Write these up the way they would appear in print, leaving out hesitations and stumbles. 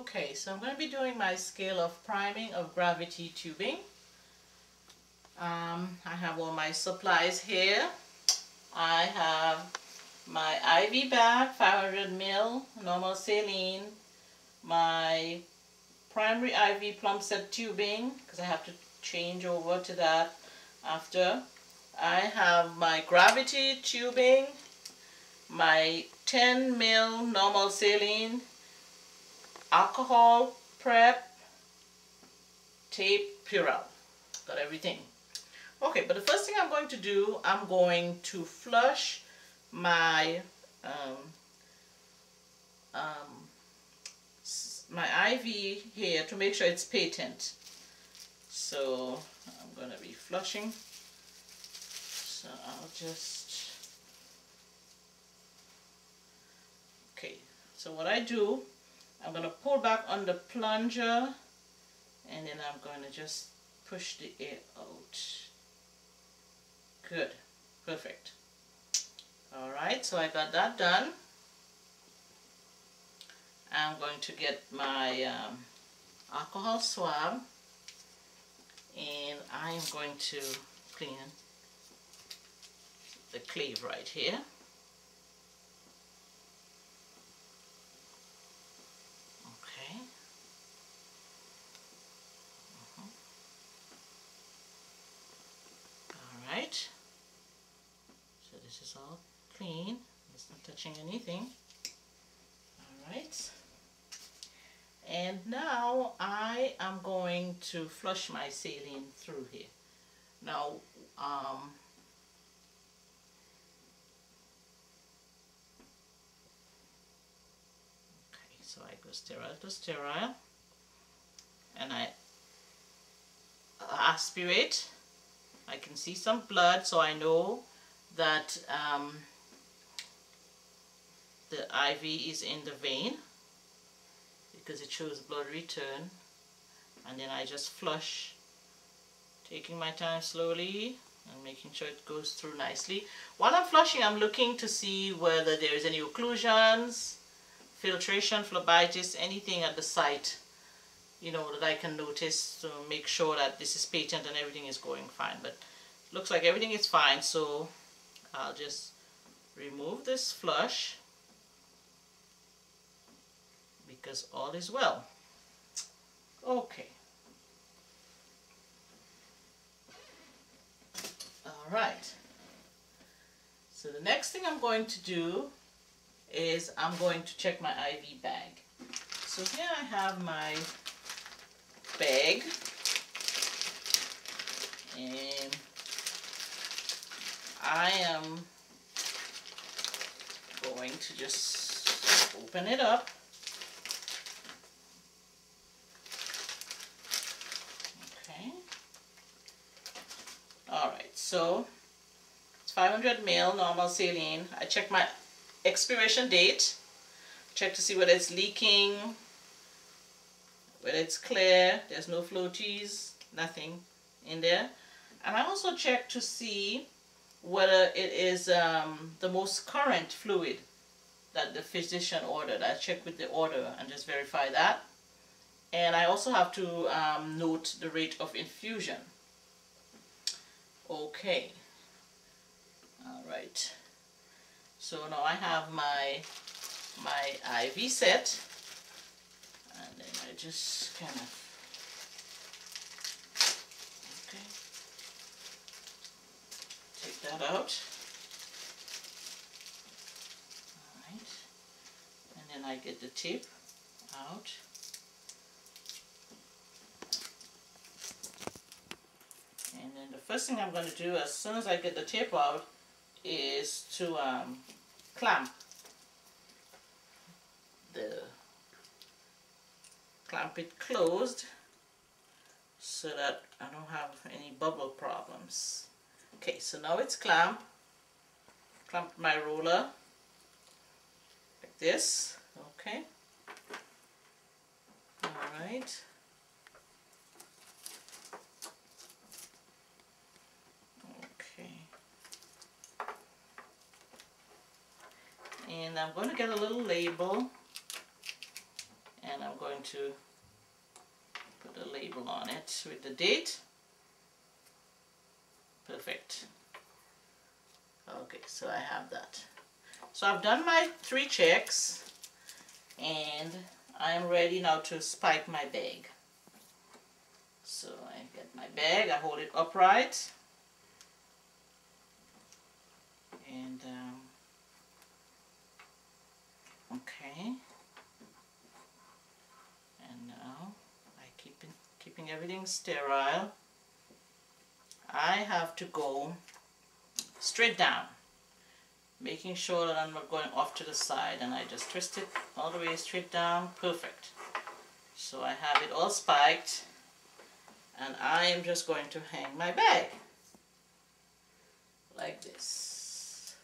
Okay, so I'm going to be doing my scale of priming of gravity tubing. I have all my supplies here. I have my IV bag, 500 ml, normal saline, my primary IV plumb set tubing, because I have to change over to that after. I have my gravity tubing, my 10 ml normal saline, alcohol prep, tape, Purell. Got everything. Okay, but the first thing I'm going to do, I'm going to flush my my IV here to make sure it's patent. So I'm going to be flushing. So I'll just, okay, so what I do, I'm going to pull back on the plunger and then I'm going to just push the air out. Good, perfect. Alright, so I got that done. I'm going to get my alcohol swab and I am going to clean the cleave right here. Okay. Alright. So this is all clean. It's not touching anything. Alright. And now I am going to flush my saline through here. Now, okay, so I go sterile to sterile, and I aspirate. I can see some blood, so I know that the IV is in the vein, because it shows blood return. And then I just flush, taking my time slowly and making sure it goes through nicely. While I'm flushing, I'm looking to see whether there is any occlusions, filtration, phlebitis, anything at the site, you know, that I can notice to make sure that this is patent and everything is going fine. But it looks like everything is fine, so I'll just remove this flush because all is well. Okay. Alright. So the next thing I'm going to do is I'm going to check my IV bag. So here I have my bag, and I am going to just open it up. Alright, so it's 500 ml normal saline. I check my expiration date, check to see whether it's leaking, whether it's clear, there's no floaties, nothing in there. And I also check to see whether it is the most current fluid that the physician ordered. I check with the order and just verify that. And I also have to note the rate of infusion. Okay, all right, so now I have my IV set, and then I just kind of, okay, take that out. All right, and then I get the tip out. And then the first thing I'm going to do as soon as I get the tape out is to clamp it closed so that I don't have any bubble problems. Okay, so now it's clamped. Clamp my roller like this. Okay. All right. And I'm going to get a little label and I'm going to put a label on it with the date. Perfect. Okay, so I have that. So I've done my 3 checks, and I am ready now to spike my bag. So I get my bag, I hold it upright, and okay, and now I keeping everything sterile. I have to go straight down, making sure that I'm not going off to the side, and I just twist it all the way straight down. Perfect. So I have it all spiked, and I am just going to hang my bag like this,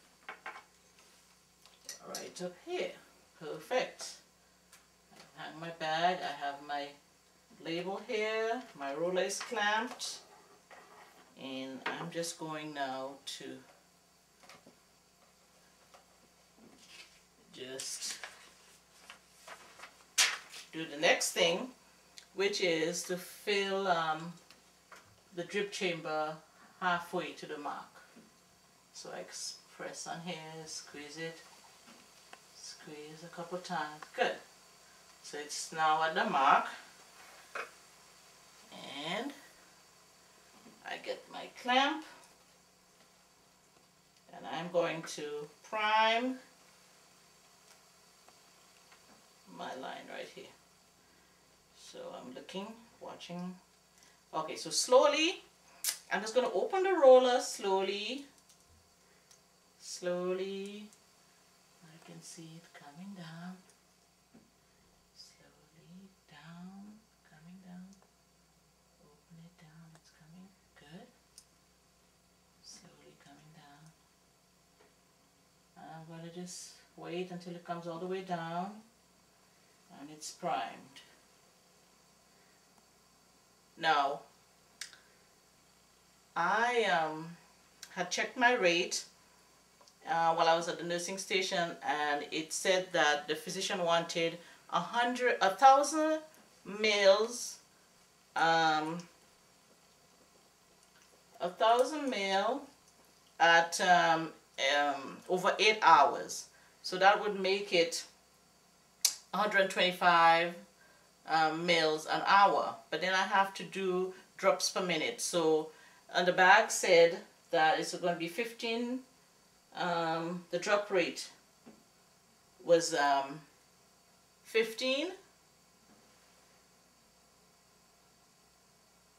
right up here. Perfect. I hang my bag, I have my label here, my roller is clamped, and I'm just going now to just do the next thing, which is to fill the drip chamber halfway to the mark. So I press on here, squeeze it, squeeze a couple times. Good. So it's now at the mark, and I get my clamp, and I'm going to prime my line right here. So I'm looking, watching. Okay, so slowly, I'm just going to open the roller slowly. Slowly, I can see it coming down. Slowly down, coming down. Open it down, it's coming. Good. Slowly coming down. I'm going to just wait until it comes all the way down and it's primed. Now, I had checked my rate while I was at the nursing station, and it said that the physician wanted 1,000 mils, 1,000 mil at over 8 hours. So that would make it 125 mils an hour, but then I have to do drops per minute. So and the bag said that it's going to be 15. The drop rate was 15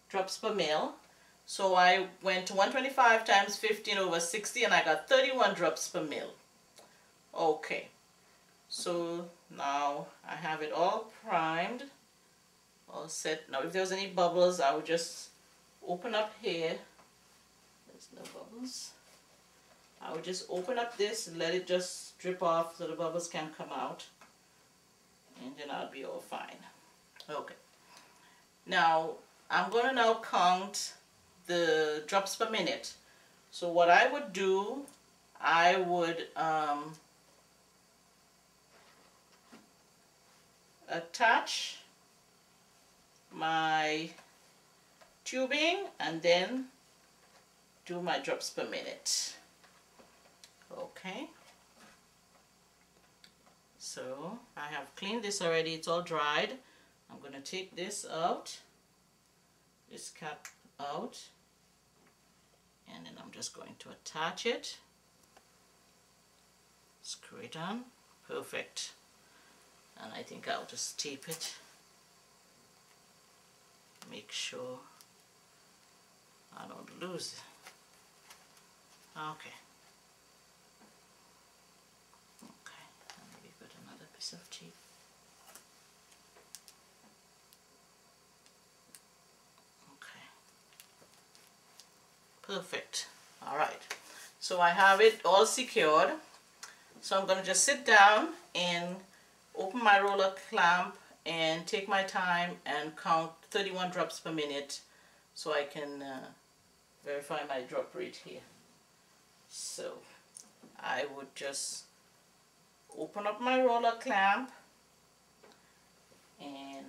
drops per mil. So I went to 125 times 15 over 60, and I got 31 drops per mil. Okay, so now I have it all primed, all set. Now if there's any bubbles, I would just open up here. There's no bubbles. I would just open up this and let it just drip off so the bubbles can come out, and then I'll be all fine. Okay, now I'm going to now count the drops per minute. So what I would do, I would attach my tubing and then do my drops per minute. Okay, so I have cleaned this already, it's all dried. I'm going to take this out, this cap out, and then I'm just going to attach it, screw it on. Perfect. And I think I'll just tape it, make sure I don't lose it. Okay. Maybe put another piece of tape. Okay. Perfect. Alright. So I have it all secured. So I'm going to just sit down and open my roller clamp and take my time and count 31 drops per minute so I can verify my drop rate here. So I would just open up my roller clamp and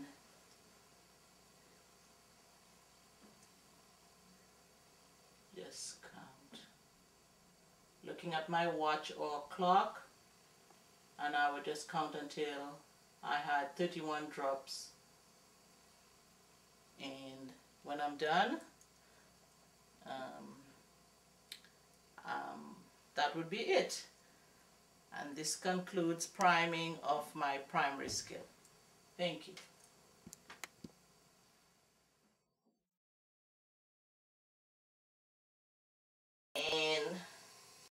just count. Looking at my watch or clock, and I would just count until I had 31 drops. And when I'm done, that would be it. And this concludes priming of my primary skill. Thank you. And